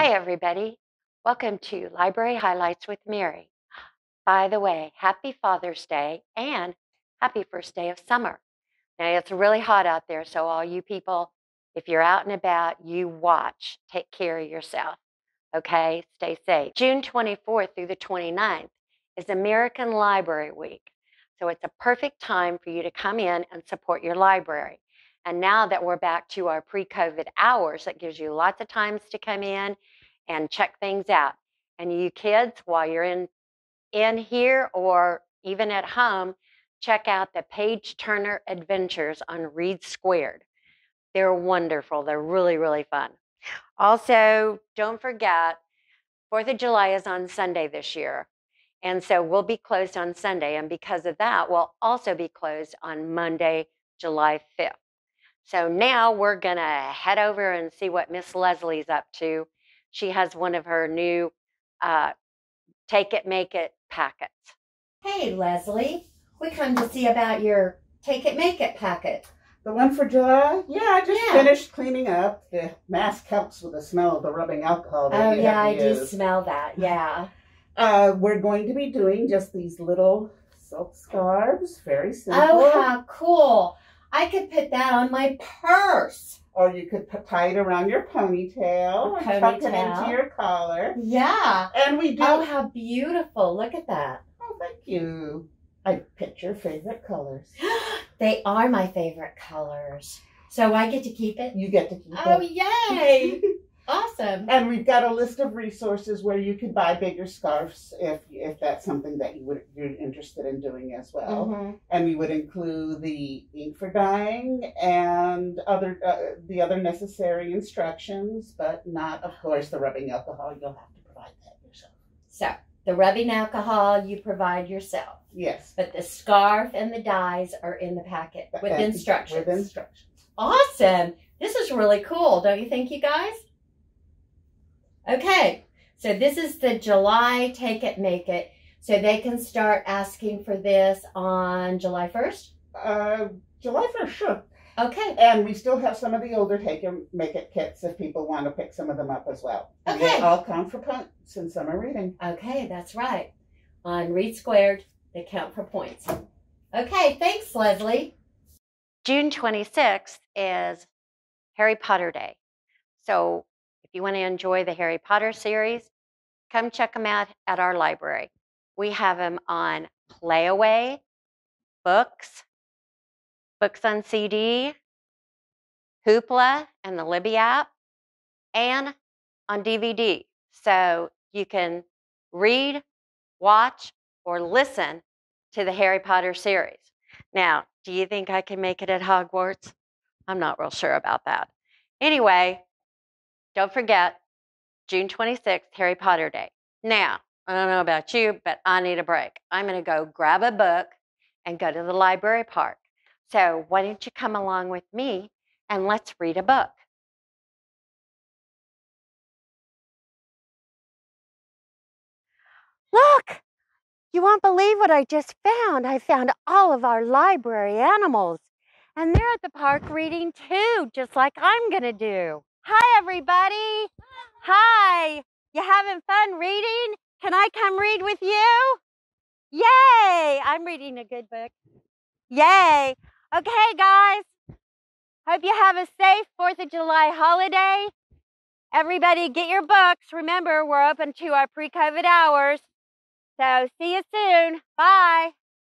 Hi, everybody. Welcome to Library Highlights with Mary. By the way, happy Father's Day and happy first day of summer. Now, it's really hot out there, so all you people, if you're out and about, you watch. Take care of yourself, okay? Stay safe. June 24th through the 29th is American Library Week, so it's a perfect time for you to come in and support your library. And now that we're back to our pre-COVID hours, that gives you lots of times to come in and check things out. And you kids, while you're in here or even at home, check out the Page Turner Adventures on READsquared. They're wonderful. They're really, really fun. Also, don't forget, 4th of July is on Sunday this year. And so we'll be closed on Sunday. And because of that, we'll also be closed on Monday, July 5th. So now we're going to head over and see what Miss Leslie's up to. She has one of her new Take It, Make It packets. Hey, Leslie. We come to see about your Take It, Make It packet. The one for July? Yeah, I just finished cleaning up. The mask helps with the smell of the rubbing alcohol. Oh, yeah, I do smell that. Yeah. We're going to be doing just these little silk scarves. Very simple. Oh, how cool. I could put that on my purse. Or you could tie it around your ponytail and tuck it into your collar. Yeah. And we do. Oh, how beautiful. Look at that. Oh, thank you. I picked your favorite colors. They are my favorite colors. So I get to keep it? You get to keep it. Oh, yay. Awesome. And we've got a list of resources where you can buy bigger scarves if that's something that you're interested in doing as well. Mm-hmm. And we would include the ink for dyeing and the other necessary instructions, but not, of course, the rubbing alcohol. You'll have to provide that yourself. So the rubbing alcohol you provide yourself. Yes. But the scarf and the dyes are in the packet with instructions. With instructions. Awesome. This is really cool, don't you think, you guys? Okay, so this is the July Take It, Make It. So they can start asking for this on July 1st? July 1st, sure. Okay. And we still have some of the older Take It, Make It kits if people want to pick some of them up as well. Okay. And they all count for points in summer reading. Okay, that's right. On READsquared, they count for points. Okay, thanks, Leslie. June 26th is Harry Potter Day. So if you want to enjoy the Harry Potter series, come check them out at our library. We have them on Playaway, books on CD, Hoopla and the Libby app, and on DVD. So you can read, watch, or listen to the Harry Potter series. Now, do you think I can make it at Hogwarts? I'm not real sure about that. Anyway, don't forget, June 26th, Harry Potter Day. Now, I don't know about you, but I need a break. I'm going to go grab a book and go to the library park. So why don't you come along with me and let's read a book. Look! You won't believe what I just found. I found all of our library animals. And they're at the park reading too, just like I'm going to do. Hi, everybody. Hi. You having fun reading? Can I come read with you? Yay. I'm reading a good book. Yay. Okay, guys. Hope you have a safe 4th of July holiday. Everybody get your books. Remember, we're open to our pre-COVID hours. So see you soon. Bye.